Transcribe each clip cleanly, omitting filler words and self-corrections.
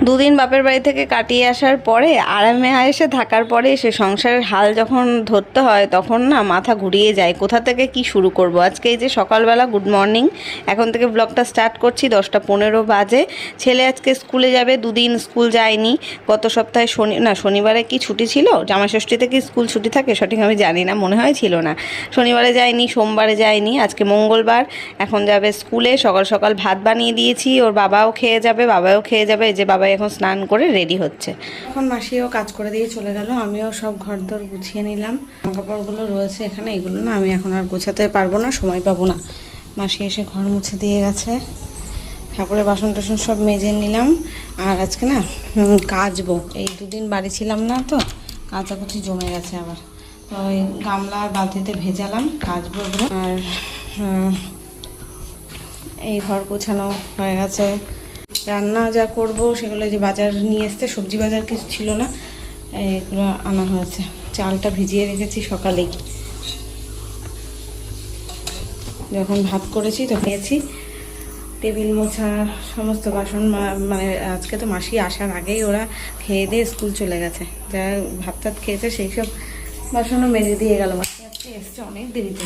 দুদিন বাপের বাড়ি থেকে কাটিয়ে আসার পরে আরামে এসে থাকার পরে সে সংসারের হাল যখন ধরতে হয় তখন না মাথা ঘুরিয়ে যায় কোথা থেকে কি শুরু করব। আজকে এই যে সকালবেলা গুড মর্নিং, এখন থেকে ব্লগটা স্টার্ট করছি। 10:15 বাজে। ছেলে আজকে স্কুলে যাবে, দুদিন স্কুল যায়নি। গত সপ্তাহে শনিবারে কি ছুটি ছিল, জামাষষ্ঠীতে কি স্কুল ছুটি থাকে সঠিক আমি জানি না, মনে হয় ছিল না। শনিবারে যায়নি, সোমবারে যায়নি, আজকে মঙ্গলবার। এখন যাবে স্কুলে। সকাল সকাল ভাত বানিয়ে দিয়েছি, ওর বাবাও খেয়ে যাবে। এই যে বাবা এখন স্নান করে রেডি হচ্ছে। এখন মাসিও কাজ করে দিয়ে চলে গেল, আমিও সব ঘরদোর গুছিয়ে নিলাম। কাপড়গুলো রয়েছে এখানে, এগুলো না আমি এখন আর গোছাতে পারবো না, সময় পাবো না। মাসি এসে ঘর মুছে দিয়ে গেছে, ঠাকুরের বাসন টাসন সব মেজে নিলাম। আর আজকে না কাচবো, এই দুদিন বাড়ি ছিলাম না তো, কাচাকুচি জমে গেছে আবার। তো ওই গামলা আর বালতিতে ভেজালাম, কাচবো এগুলো। আর এই ঘর গোছানো হয়ে গেছে। রান্না যা করব সেগুলো, যে বাজার নিয়ে এসছে, সবজি বাজার কিছু ছিল না, এগুলো আনা হয়েছে। চালটা ভিজিয়ে রেখেছি সকালেই, যখন ভাত করেছি তো খেয়েছি। টেবিল মোছা, সমস্ত বাসন, মানে আজকে তো মাসি আসার আগেই ওরা খেয়ে দিয়ে স্কুল চলে গেছে। যারা ভাত টাত খেয়েছে সেই সব বাসনও মেজে দিয়ে গেল। মাসি আজকে এসছে অনেক দেরিতে,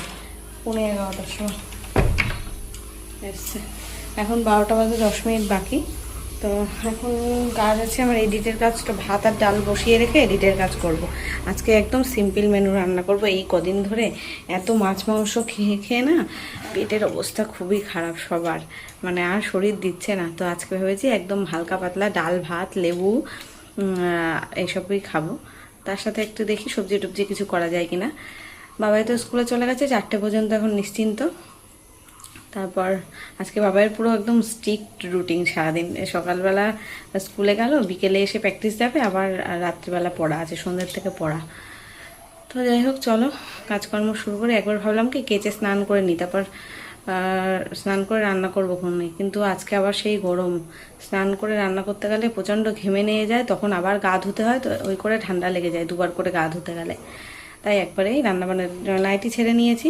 11:15 সময় এসছে। এখন 12টা বাজে 10 মিনিট বাকি। তো এখন কাজ আছে আমার, এডিটের কাজটা, ভাত আর ডাল বসিয়ে রেখে এডিটের কাজ করব। আজকে একদম সিম্পল মেনু রান্না করব। এই কদিন ধরে এত মাছ মাংস খেয়ে খেয়ে না পেটের অবস্থা খুবই খারাপ সবার, মানে আর শরীর দিচ্ছে না। তো আজকে ভেবেছি একদম হালকা পাতলা ডাল ভাত লেবু এইসবই খাবো। তার সাথে একটু দেখি সবজি টবজি কিছু করা যায় কিনা। বাবাই তো স্কুলে চলে গেছে 4টে পর্যন্ত, এখন নিশ্চিন্ত। তারপর আজকে বাবার পুরো একদম স্ট্রিক্ট রুটিন সারাদিন। সকালবেলা স্কুলে গেল, বিকেলে এসে প্র্যাকটিস যাবে, আবার রাত্রিবেলা পড়া আছে, সন্ধ্যের থেকে পড়া। তো যাই হোক, চলো কাজকর্ম শুরু করে। একবার ভাবলাম কি কেচে স্নান করে নিই, তারপর স্নান করে রান্না করবো কোনোই, কিন্তু আজকে আবার সেই গরম, স্নান করে রান্না করতে গেলে প্রচণ্ড ঘেমে নিয়ে যায়, তখন আবার গা ধুতে হয়, তো ওই করে ঠান্ডা লেগে যায় 2বার করে গা ধুতে গেলে। তাই একবারেই রান্নাবান্না, নাইটি ছেড়ে নিয়েছি,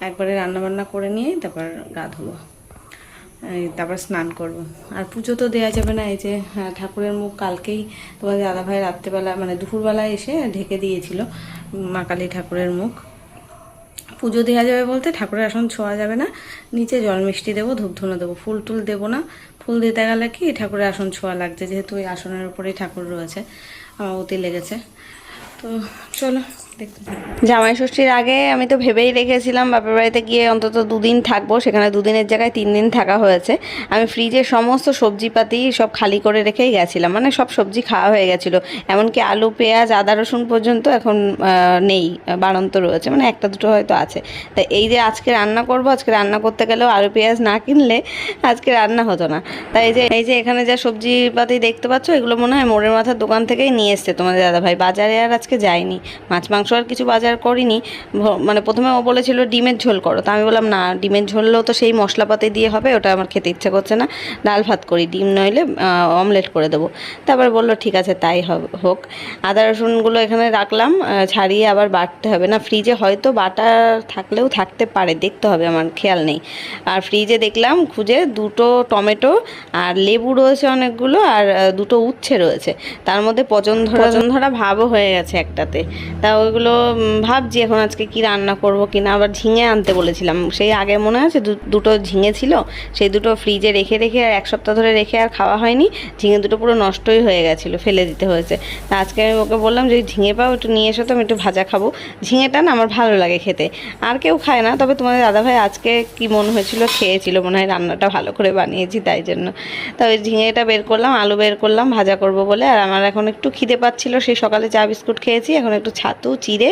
একবারে রান্নাবান্না করে নিয়ে তারপর গা ধোবো, তারপর স্নান করব। আর পুজো তো দেওয়া যাবে না। এই যে ঠাকুরের মুখ কালকেই তোমাদের দাদাভাই রাত্রেবেলা, মানে দুপুরবেলা এসে ঢেকে দিয়েছিল মা কালী ঠাকুরের মুখ। পুজো দেওয়া যাবে বলতে ঠাকুরের আসন ছোঁয়া যাবে না, নিচে জল মিষ্টি দেবো, ধূপধুনো দেবো, ফুল টুল দেবো না। ফুল দিতে গেলে কি ঠাকুরের আসন ছোঁয়া লাগছে, যেহেতু ওই আসনের উপরেই ঠাকুর রয়েছে, আমার অতি লেগেছে। তো চলো জামাই ষষ্ঠীর আগে আমি তো ভেবেই রেখেছিলাম বাপের বাড়িতে গিয়ে অন্তত 2 দিন থাকবো, সেখানে 2 দিনের জায়গায় 3 দিন থাকা হয়েছে। আমি ফ্রিজে সমস্ত সবজিপাতি সব খালি করে রেখেই গেছিলাম, মানে সব সবজি খাওয়া হয়ে গেছিলো, এমনকি আলু পেঁয়াজ আদা রসুন পর্যন্ত এখন নেই, বাড়ন্ত রয়েছে, মানে 1টা 2টো হয়তো আছে। তাই এই যে আজকে রান্না করব, আজকে রান্না করতে গেলেও আলু পেঁয়াজ না কিনলে আজকে রান্না হতো না। তাই এই যে এখানে যা সবজিপাতি দেখতে পাচ্ছ, এগুলো মনে হয় মোড়ের মাথার দোকান থেকেই নিয়ে এসছে তোমাদের দাদাভাই। বাজারে আর আজকে যায়নি, মাছ মাংস আর কিছু বাজার করিনি। মানে প্রথমে ও বলেছিল ডিমের ঝোল করো, তো আমি বললাম না, ডিমের ঝোলও তো সেই মশলাপাতি দিয়ে হবে, ওটা আমার খেতে ইচ্ছে করছে না, ডাল ভাত করি, ডিম নইলে অমলেট করে দেবো। তারপর বললো ঠিক আছে তাই হোক। আদা রসুনগুলো এখানে রাখলাম, ছাড়িয়ে আবার বাটতে হবে না, ফ্রিজে হয়তো বাটা থাকলেও থাকতে পারে, দেখতে হবে, আমার খেয়াল নেই। আর ফ্রিজে দেখলাম খুঁজে 2টো টমেটো আর লেবু রয়েছে অনেকগুলো, আর 2টো উচ্ছে রয়েছে, তার মধ্যে পচন ধরা ভাবও হয়ে গেছে একটাতে। তা ওইগুলো ভাবছি এখন আজকে কি রান্না করব কিনা। আবার ঝিঙে আনতে বলেছিলাম, সেই আগে মনে আছে 2টো ঝিঙে ছিল, সেই 2টো ফ্রিজে রেখে আর 1 সপ্তাহ ধরে রেখে আর খাওয়া হয়নি। ঝিঙে 2টো পুরো নষ্টই হয়ে গেছিলো, ফেলে দিতে হয়েছে। তা আজকে আমি ওকে বললাম যে ঝিঙে পাও একটু নিয়ে এসো, তো আমি একটু ভাজা খাবো। ঝিঙেটা না আমার ভালো লাগে খেতে, আর কেউ খায় না, তবে তোমাদের দাদাভাই আজকে কি মন হয়েছিল খেয়েছিল, মনে হয় রান্নাটা ভালো করে বানিয়েছি তাই জন্য। তা ওই ঝিঙেটা বের করলাম, আলু বের করলাম ভাজা করব বলে। আর আমার এখন একটু খিদে পাচ্ছিল, সেই সকালে চা বিস্কুট খেয়েছি, এখন একটু ছাতু চিড়ে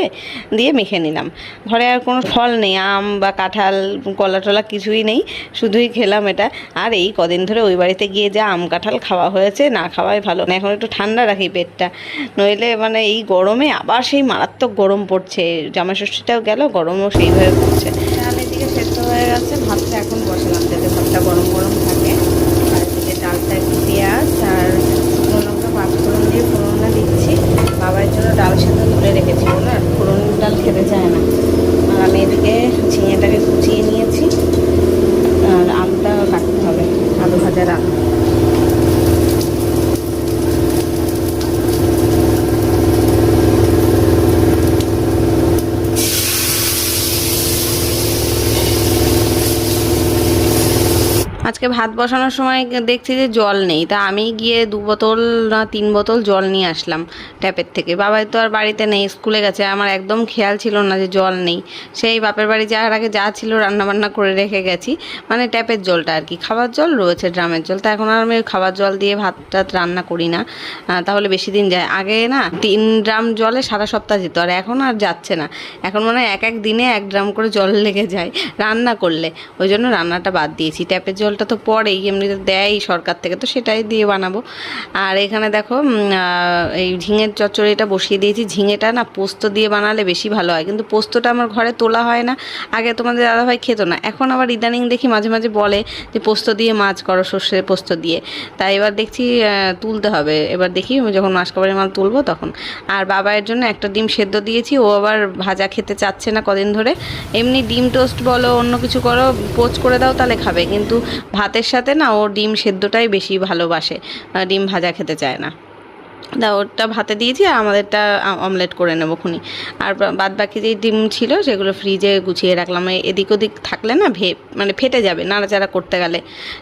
দিয়ে মেখে নিলাম। ঘরে আর কোনো ফল নেই, আম বা কাঁঠাল কলা টলা কিছুই নেই, শুধুই খেলাম এটা। আর এই কদিন ধরে ওই বাড়িতে গিয়ে যা আম কাঁঠাল খাওয়া হয়েছে, না খাওয়াই ভালো। না এখন একটু ঠান্ডা রাখি পেটটা, নইলে মানে এই গরমে আবার সেই মারাত্মক গরম পড়ছে। জামাষষ্ঠীটাও গেল, গরমও সেইভাবে পড়ছে। ডাল এদিকে সেদ্ধ হয়ে গেছে, ভাতটা এখন বসালাম যাতে ভাতটা গরম গরম থাকে। আর এদিকে ডালটা একটু পেঁয়াজ আর শুকনো লঙ্কা পাঁচফোড়ন দিয়ে ফোড়নটা দিচ্ছি। বাবার জন্য ডাল সেদ্ধ তুলে রেখেছি বলে আর ফোড়ন ডাল খেতে চায় না। আর আমি এদিকে ঝিঙেটাকে কুচিয়ে নিয়েছি, আর আলুটা কাটতে হবে, আলু ভাজার আলু। আজকে ভাত বসানোর সময় দেখছি যে জল নেই, তা আমি গিয়ে 2 বোতল না 3 বোতল জল নিয়ে আসলাম ট্যাপের থেকে। বাবাই তো আর বাড়িতে নেই, স্কুলে গেছে, আমার একদম খেয়াল ছিল না যে জল নেই। সেই বাপের বাড়ি যাওয়ার আগে যা ছিল রান্নাবান্না করে রেখে গেছি, মানে ট্যাপের জলটা আর কি। খাবার জল রয়েছে, ড্রামের জল, তা এখন আর আমি খাবার জল দিয়ে ভাত টাত রান্না করি না, তাহলে বেশি দিন যায়। আগে না 3 ড্রাম জলে সারা সপ্তাহ যেত, আর এখন আর যাচ্ছে না। এখন মনে হয় এক দিনে 1 ড্রাম করে জল লেগে যায় রান্না করলে, ওই জন্য রান্নাটা বাদ দিয়েছি। ট্যাপের জলটা তো পরেই এমনিতে দেয় সরকার থেকে, তো সেটাই দিয়ে বানাবো। আর এখানে দেখো এই ঝিঙের চচ্চড়িটা বসিয়ে দিয়েছি। ঝিঙেটা না পোস্ত দিয়ে বানালে বেশি ভালো হয়, কিন্তু পোস্তটা আমার ঘরে তোলা হয় না। আগে তোমাদের দাদাভাই খেত না, এখন আবার ইদানিং দেখি মাঝে মাঝে বলে যে পোস্ত দিয়ে মাছ করো, সর্ষে পোস্ত দিয়ে। তাই এবার দেখছি তুলতে হবে, এবার দেখি যখন মাসকাবারি মাল তুলবো তখন। আর বাবার জন্য একটা ডিম সেদ্ধ দিয়েছি, ও আবার ভাজা খেতে চাচ্ছে না কদিন ধরে। এমনি ডিম টোস্ট বলো অন্য কিছু করো, পোচ করে দাও তাহলে খাবে, কিন্তু ভাতের সাথে না ও ডিম সেদ্ধটাই বেশি ভালোবাসে, ডিম ভাজা খেতে চায় না। তা ওটা ভাতে দিয়েছি, আর আমাদেরটা অমলেট করে নেবো খুনি। আর বাদ বাকি যে ডিম ছিল সেগুলো ফ্রিজে গুছিয়ে রাখলাম, এদিক ওদিক থাকলে না মানে ফেটে যাবে নাড়াচাড়া করতে গেলে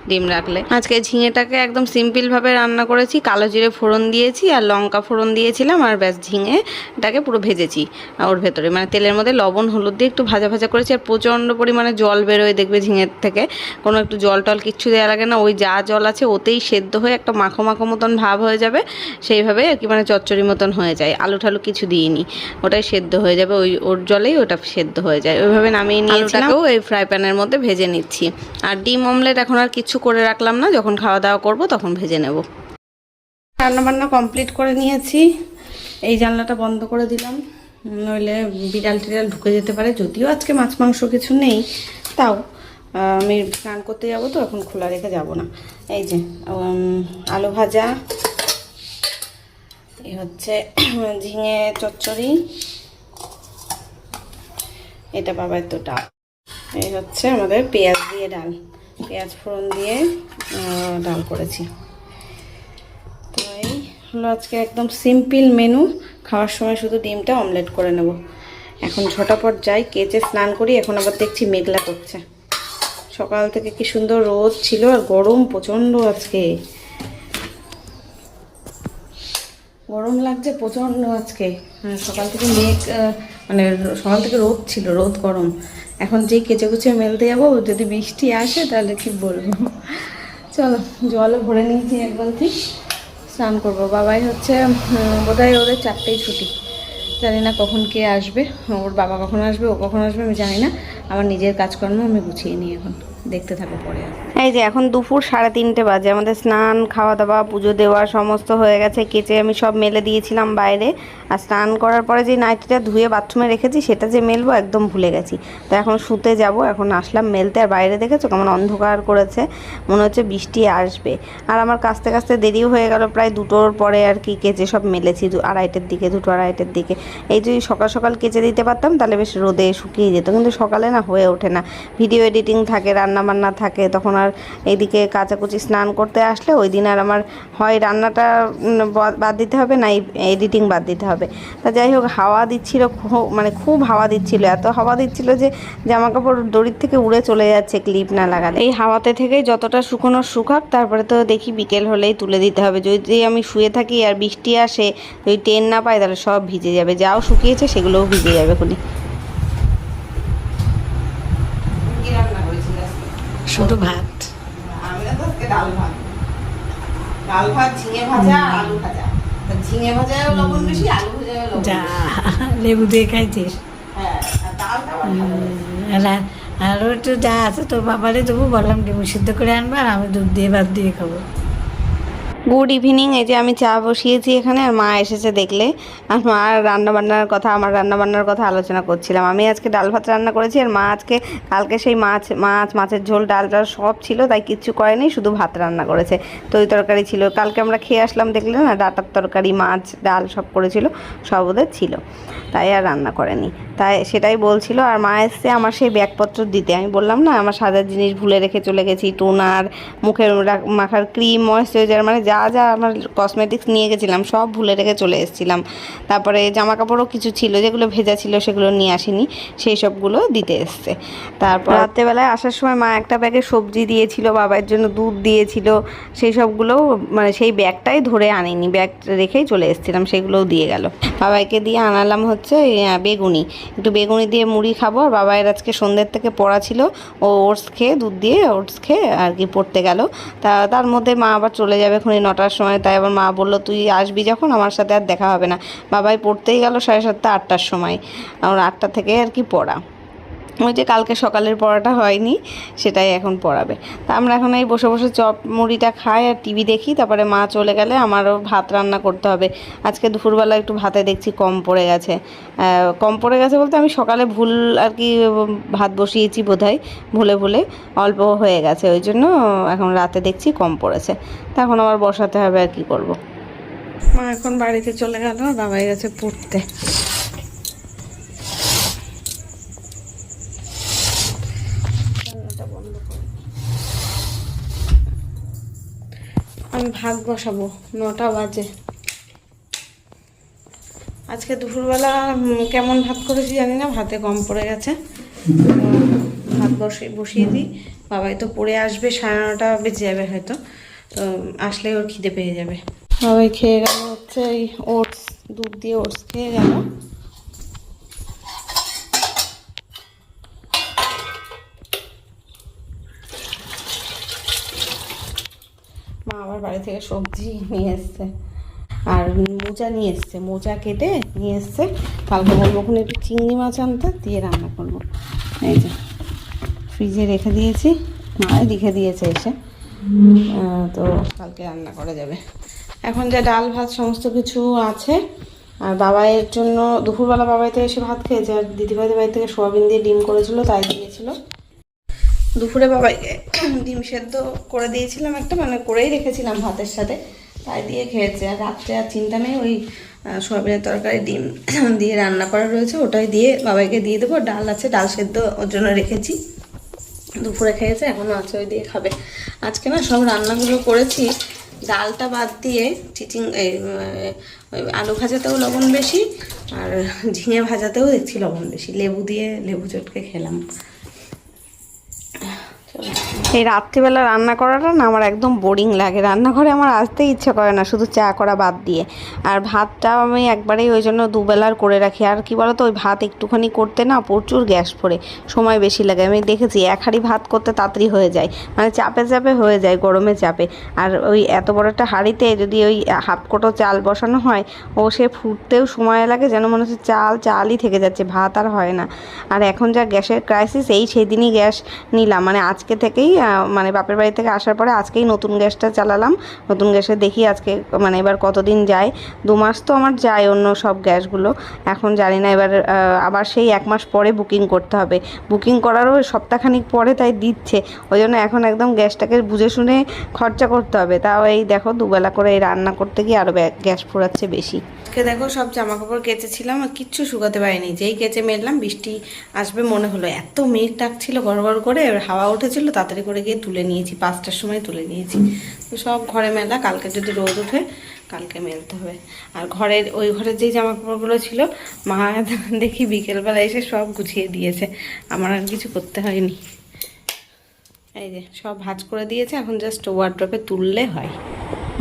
ডিম রাখলে। আজকে ঝিঙেটাকে একদম সিম্পলভাবে রান্না করেছি, কালো জিরে ফোড়ন দিয়েছি আর লঙ্কা ফোড়ন দিয়েছিলাম, আর ব্যাস ঝিঙেটাকে পুরো ভেজেছি ওর ভেতরে, মানে তেলের মধ্যে লবণ হলুদ দিয়ে একটু ভাজা ভাজা করেছি। আর প্রচণ্ড পরিমাণে জল বেরোয় দেখবে ঝিঙের থেকে, কোনো একটু জল টল কিচ্ছু দেওয়া লাগে না, ওই যা জল আছে ওতেই সেদ্ধ হয়ে একটা মাখো মাখো মতন ভাব হয়ে যাবে, সেইভাবে আর কি, মানে চচ্চড়ি মতন হয়ে যায়। আলু ঠালু কিছু দিইনি, ওটাই সেদ্ধ হয়ে যাবে, ওর জলেই ওটা সেদ্ধ হয়ে যায়। ওইভাবে নামিয়ে নিয়েছিলাম, এই ফ্রাই প্যানের মধ্যে ভেজে নিচ্ছি। আর ডিম অমলেট এখন আর কিছু করে রাখলাম না, যখন খাওয়া দাওয়া করবো তখন ভেজে নেব। রান্নাবান্না কমপ্লিট করে নিয়েছি, এই জানলাটা বন্ধ করে দিলাম, নইলে বিড়াল টিড়াল ঢুকে যেতে পারে। যদিও আজকে মাছ মাংস কিছু নেই, তাও আমি স্নান করতে যাবো তো এখন খোলা রেখে যাব না। এই যে আলু ভাজা, এই হচ্ছে ঝিঙে চচ্চড়ি, এটা বাবার তো ডাল, এই হচ্ছে আমাদের পেঁয়াজ দিয়ে ডাল, পেঁয়াজ ফোড়ন দিয়ে ডাল করেছি। তো এই হলো আজকে একদম সিম্পল মেনু। খাওয়ার সময় শুধু ডিমটা অমলেট করে নেব। এখন ঝটাপট যাই, কেচে স্নান করি। এখন আবার দেখছি মেঘলা করছে, সকাল থেকে কি সুন্দর রোদ ছিল, আর গরম প্রচণ্ড আজকে, গরম লাগছে প্রচণ্ড আজকে। সকাল থেকে মেঘ, মানে সকাল থেকে রোদ ছিল, রোদ গরম। এখন যেই কেচে কুচে মেলতে যাবো, যদি বৃষ্টি আসে তাহলে কি বলবো। চলো, জলও ভরে নিয়েছি এক বালতি, স্নান করবো। বাবাই হচ্ছে বোধহয় ওদের 4টেই ছুটি, জানি না কখন কে আসবে, ওর বাবা কখন আসবে, ও কখন আসবে আমি জানি না। আমার নিজের কাজকর্ম আমি গুছিয়ে নিই, এখন দেখতে থাকো পরে। এই যে এখন দুপুর 3:30 বাজে, আমাদের স্নান খাওয়া দাওয়া পুজো দেওয়া সমস্ত হয়ে গেছে। কেচে আমি সব মেলে দিয়েছিলাম বাইরে, আর স্নান করার পরে যে নাইটিটা ধুয়ে বাথরুমে রেখেছি সেটা যে মেলবো একদম ভুলে গেছি। তো এখন শুতে যাব, এখন আসলাম মেলতে। আর বাইরে দেখেছো কেমন অন্ধকার করেছে, মনে হচ্ছে বৃষ্টি আসবে। আর আমার কাচতে কাচতে দেরিও হয়ে গেল, প্রায় 2টোর পরে আর কি কেচে সব মেলেছি, 2:30-টের দিকে, 2:30-টের দিকে। এই যদি সকাল সকাল কেচে দিতে পারতাম তাহলে বেশ রোদে শুকিয়ে যেত, কিন্তু সকালে না হয়ে ওঠে না, ভিডিও এডিটিং থাকে, রান্না বান্না থাকে, তখন আর এইদিকে কাচাকুচি স্নান করতে আসলে ওই দিন আর আমার হয় রান্নাটা বাদ দিতে হবে, না এডিটিং বাদ দিতে হবে। তা যাই হোক, হাওয়া দিচ্ছিল, মানে খুব হাওয়া দিচ্ছিল, এত হাওয়া দিচ্ছিল যে জামা কাপড় দড়ির থেকে উড়ে চলে যাচ্ছে ক্লিপ না লাগালে। এই হাওয়াতে থেকেই যতটা শুকনো শুকাক, তারপরে তো দেখি বিকেল হলেই তুলে দিতে হবে। যদি আমি শুয়ে থাকি আর বৃষ্টি আসে, যদি টেন না পাই তাহলে সব ভিজে যাবে, যাও শুকিয়েছে সেগুলোও ভিজে যাবে। খুনি শুধু ভাত, ডাল ভাত, ডাল ভাত, ঝিঙে ভাজা আর আলু ভাজা। ঝিঙে ভাজায় লবণ বেশি, আলু ভাজায় লবণ যা বেশি। লেবু দিয়ে খাইছিস। হ্যাঁ, আর ডালটা আবার ভালো লাগে। আর একটু যা আছে তোর বাবারে দেবো, বললাম ডিম সিদ্ধ করে আনবা, আর আমি দুধ দিয়ে ভাত দিয়ে খাবো। Good evening. এই যে আমি চা বসিয়েছি এখানে, আর মা এসেছে দেখলে, আর মা রান্নাবান্নার কথা, আমার রান্নাবান্নার কথা আলোচনা করছিলাম। আমি আজকে ডাল ভাত রান্না করেছি, আর মা আজকে কালকে সেই মাছের ঝোল ডাল টাল সব ছিল, তাই কিচ্ছু করেনি, শুধু ভাত রান্না করেছে। তো ওই তরকারি ছিল, কালকে আমরা খেয়ে আসলাম দেখলে না, ডাটার তরকারি, মাছ, ডাল সব করেছিল, সব ওদের ছিল, তাই আর রান্না করেনি। তাই সেটাই বলছিল। আর মা এসছে আমার সেই ব্যাগপত্র দিতে, আমি বললাম না আমার সাজার জিনিস ভুলে রেখে চলে গেছি, টোনার, মুখের মাখার ক্রিম, ময়েশ্চারাইজার, মানে যা যা আমার কসমেটিক্স নিয়ে গেছিলাম সব ভুলে রেখে চলে এসেছিলাম। তারপরে জামা কাপড়ও কিছু ছিল যেগুলো ভেজা ছিল সেগুলো নিয়ে আসিনি, সেই সবগুলো দিতে এসছে। তারপর রাত্রেবেলায় আসার সময় মা একটা ব্যাগে সবজি দিয়েছিল, বাবার জন্য দুধ দিয়েছিল, সেই সবগুলো মানে সেই ব্যাগটাই ধরে আনিনি, ব্যাগ রেখেই চলে এসেছিলাম, সেগুলোও দিয়ে গেল। বাবাইকে দিয়ে আনালাম হচ্ছে বেগুনি, একটু বেগুনি দিয়ে মুড়ি খাবো। আর বাবাইয়ের আজকে সন্ধ্যের থেকে পড়া ছিল, ও ওটস খেয়ে, দুধ দিয়ে ওটস খেয়ে আর কি পড়তে গেল। তার মধ্যে মা আবার চলে যাবে এখনই 9টার সময়, তাই আবার মা বললো তুই আসবি যখন আমার সাথে আর দেখা হবে না। বাবাই পড়তেই গেল 7:30 8টার সময়, আমার 8টা থেকে আর কি পড়া। ওই যে কালকে সকালের পড়াটা হয়নি সেটাই এখন পড়াবে। তা আমরা এখন এই বসে বসে চপ মুড়িটা খাই আর টিভি দেখি। তারপরে মা চলে গেলে আমারও ভাত রান্না করতে হবে। আজকে দুপুরবেলা একটু ভাতে দেখছি কম পড়ে গেছে। কম পড়ে গেছে বলতে আমি সকালে ভুল আর কি ভাত বসিয়েছি বোধহয়, ভুলে অল্প হয়ে গেছে, ওই জন্য এখন রাতে দেখছি কম পড়েছে। তা এখন আবার বসাতে হবে, আর কি করব। মা এখন বাড়িতে চলে গেল, বাবাই গেছে পড়তে। আমি ভাত বসাবো, 9টা বাজে। আজকে দুপুরবেলা কেমন ভাত করেছি জানি না, ভাতে কম পড়ে গেছে। ভাত বসিয়ে দিই। বাবাই তো পড়ে আসবে, 9:30 বেজে যাবে হয়তো, তো আসলে ওর খিদে পেয়ে যাবে। বাবাই খেয়ে গেল হচ্ছে এই ওটস, দুধ দিয়ে ওটস খেয়ে গেল। মা আবার বাড়ি থেকে সবজি নিয়ে এসছে আর মোচা নিয়ে এসছে, মোচা কেটে নিয়ে এসছে। কালকে বলবো ওখানে একটু চিংড়ি মাছ আনতে, দিয়ে রান্না করবো। এই যে ফ্রিজে রেখে দিয়েছি, মাই রেখে দিয়েছে এসে, তো কালকে রান্না করা যাবে। এখন যা ডাল ভাত সমস্ত কিছু আছে। আর বাবাইয়ের জন্য দুপুরবেলা বাবাই তো এসে ভাত খেয়েছে, আর দিদিভাইদের বাড়ি থেকে সোয়াবিন দিয়ে ডিম করেছিল, তাই দিয়েছিল। দুপুরে বাবাইকে ডিম সেদ্ধ করে দিয়েছিলাম একটা, মানে করেই রেখেছিলাম ভাতের সাথে, তাই দিয়ে খেয়েছে। আর রাত্রে আর চিন্তা নেই, ওই সোয়াবিনের তরকারি ডিম দিয়ে রান্না করা রয়েছে, ওটাই দিয়ে বাবাইকে দিয়ে দেবো। ডাল আছে, ডাল সেদ্ধ ওর জন্য রেখেছি, দুপুরে খেয়েছে, এখনও আছে, ওই দিয়ে খাবে। আজকে না সব রান্নাগুলো করেছি ডালটা বাদ দিয়ে, আলু ভাজাতেও লবণ বেশি, আর ঝিঙে ভাজাতেও দেখছি লবণ বেশি, লেবু দিয়ে লেবু চটকে খেলাম। এই রাত্রিবেলা রান্না করাটা না আমার একদম বোরিং লাগে, রান্নাঘরে আমার আসতেই ইচ্ছে করে না, শুধু চা করা বাদ দিয়ে। আর ভাতটা আমি একবারেই ওই জন্য দুবেলার করে রাখি। আর কি বলতো, ওই ভাত একটুখানি করতে না প্রচুর গ্যাস পড়ে, সময় বেশি লাগে। আমি দেখেছি 1 হাঁড়ি ভাত করতে তাড়াতাড়ি হয়ে যায়, মানে চাপে চাপে হয়ে যায়, গরমে চাপে। আর ওই এত বড় একটা হাঁড়িতে যদি ওই হাফ কোটো চাল বসানো হয়, ও সে ফুটতেও সময় লাগে, যেন মনে হচ্ছে চালই থেকে যাচ্ছে, ভাত আর হয় না। আর এখন যা গ্যাসের ক্রাইসিস, সেই দিনই গ্যাস নিলাম, মানে আজকে থেকেই, মানে বাপের বাড়ি থেকে আসার পরে আজকেই নতুন গ্যাসটা চালালাম। নতুন গ্যাসে দেখি আজকে মানে এবার কতদিন যায়। 2 মাস তো আমার যায় অন্য সব গ্যাসগুলো, এখন জানি না এবার আবার সেই 1 মাস পরে বুকিং করতে হবে। বুকিং করারও সপ্তাহখানিক পরে তাই দিচ্ছে, ওই জন্য এখন একদম গ্যাসটাকে বুঝে শুনে খরচা করতে হবে। তাও এই দেখো দুবেলা করে এই রান্না করতে গিয়ে আরও গ্যাস পোড়াচ্ছে বেশি। আজকে দেখো সব জামা কাপড় কেচেছিলাম আর কিচ্ছু শুকাতে পারিনি, যেই কেচে মেললাম বৃষ্টি আসবে মনে হলো, এত মেঘ ডাকছিল গড়গড় করে, হাওয়া উঠেছিল, তাড়াতাড়ি করে গিয়ে তুলে নিয়েছি, 5টার সময় তুলে নিয়েছি। তো সব ঘরে মেলা, কালকে যদি রোদ ওঠে কালকে মেলতে হবে। আর ওই ঘরের যেই জামা কাপড়গুলো ছিল মা দেখি বিকেলবেলা এসে সব গুছিয়ে দিয়েছে, আমার আর কিছু করতে হয়নি। এই যে সব ভাঁজ করে দিয়েছে, এখন জাস্ট ওয়ার্ড্রপে তুললে হয়।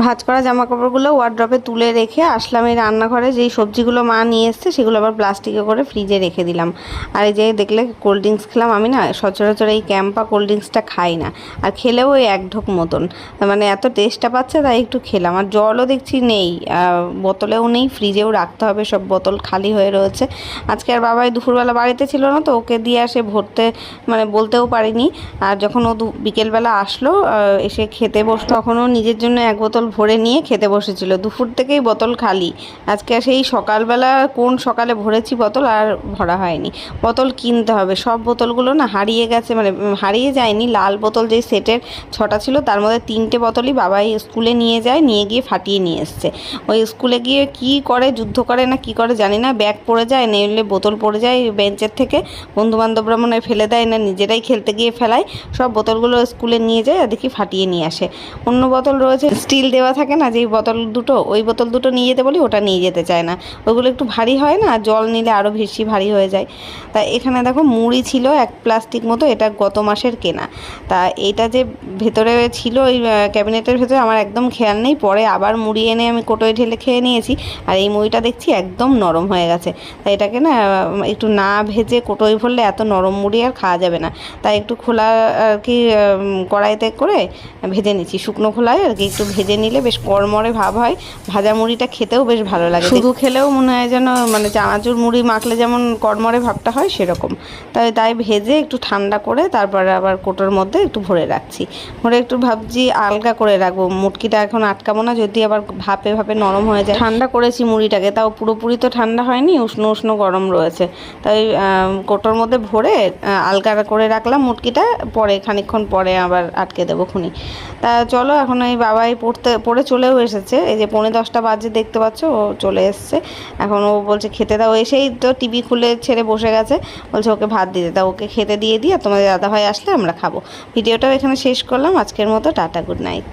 ভাঁজ করা জামা কাপড়গুলো ওয়ার্ড্রপে তুলে রেখে আসলাম এই রান্নাঘরে। যেই সবজিগুলো মা নিয়ে এসছে সেগুলো আবার প্লাস্টিকে করে ফ্রিজে রেখে দিলাম। আর এই যে দেখলে কোল্ড ড্রিঙ্কস খেলাম, আমি না সচরাচর এই ক্যাম্পা কোল্ড ড্রিঙ্কসটা খাই না, আর খেলেও ওই 1 ঢোক মতন, মানে এত টেস্টটা পাচ্ছে তাই একটু খেলাম। আর জলও দেখছি নেই, বোতলেও নেই, ফ্রিজেও রাখতে হবে, সব বোতল খালি হয়ে রয়েছে। আজকে আর বাবাই দুপুরবেলা বাড়িতে ছিল না, তো ওকে দিয়ে আসে ভরতে, মানে বলতেও পারিনি। আর যখন ও বিকেলবেলা আসলো এসে খেতে বসলো, তখনও নিজের জন্য 1 বোতল ভরে নিয়ে খেতে বসেছিল। দুপুর থেকেই বোতল খালি। আজকে সেই সকালবেলা কোন সকালে ভরেছি বোতল আর ভরা হয়নি। বোতল কিনতে হবে। সব বোতলগুলো না হারিয়ে গেছে, মানে হারিয়ে যায়নি, লাল বোতল যেই সেটের 6টা ছিল তার মধ্যে 3টে বোতলই বাবাই স্কুলে নিয়ে যায়, নিয়ে গিয়ে ফাটিয়ে নিয়ে এসছে। ওই স্কুলে গিয়ে কি করে, যুদ্ধ করে না কি করে জানি না, ব্যাগ পড়ে যায়, নইলে বোতল পড়ে যায় বেঞ্চের থেকে, বন্ধুবান্ধবরা মনে হয় ফেলে দেয়, না নিজেরাই খেলতে গিয়ে ফেলায়, সব বোতলগুলো স্কুলে নিয়ে যায় আর দেখি ফাটিয়ে নিয়ে আসে। অন্য বোতল রয়েছে স্টিল দেওয়া থাকে না, যেই বোতল দুটো, ওই বোতল দুটো নিয়ে যেতে বলি, ওটা নিয়ে যেতে চায় না। ওইগুলো একটু ভারী হয় না, জল নিলে আরও বেশি ভারী হয়ে যায়। তা এখানে দেখো মুড়ি ছিল এক প্লাস্টিক মতো, এটা গত মাসের কেনা। তা এটা যে ভেতরে ছিল ওই ক্যাবিনেটের ভেতরে আমার একদম খেয়াল নেই, পরে আবার মুড়ি এনে আমি কোটোয় ঢেলে খেয়ে নিয়েছি। আর এই মুড়িটা দেখছি একদম নরম হয়ে গেছে। তাই এটাকে না একটু না ভেজে কোটোয় ভরলে এত নরম মুড়ি আর খাওয়া যাবে না। তাই একটু খোলা আর কি কড়াইতে করে ভেজে নিচ্ছি, শুকনো খোলায় আর কি, একটু ভেজে নিলে বেশ কড়মড়ে ভাব হয়। ভাজা মুড়িটা খেতেও বেশ ভালো লাগে, শুধু খেলেও মনে হয় যেন মানে চানাচুর মুড়ি মাখলে যেমন কড়মড়ে ভাবটা হয় সেরকম। তাই ভেজে একটু ঠান্ডা করে তারপরে আবার কোটোর মধ্যে একটু ভরে রাখছি। ভরে একটু ভাবছি আলগা করে রাখবো, মুটকিটা এখন আটকাবো না, যদি আবার ভাপে ভাপে নরম হয়ে যায়। ঠান্ডা করেছি মুড়িটাকে, তাও পুরোপুরি তো ঠান্ডা হয়নি, উষ্ণ উষ্ণ গরম রয়েছে। তাই কোটোর মধ্যে ভরে আলগা করে রাখলাম মুটকিটা, পরে খানিকক্ষণ পরে আবার আটকে দেবো খুনি। তা চলো, এখন এই বাবাই পড়ে চলেও এসেছে, এই যে 9:45 বাজে দেখতে পাচ্ছ, ও চলে এসছে। এখন ও বলছে খেতে দাও, এসেই তো টিভি খুলে ছেড়ে বসে গেছে, বলছে ওকে ভাত দিতে দাও, ওকে খেতে দিয়ে তোমাদের দাদাভাই আসলে আমরা খাবো। ভিডিওটাও এখানে শেষ করলাম আজকের মতো। Tata, good night.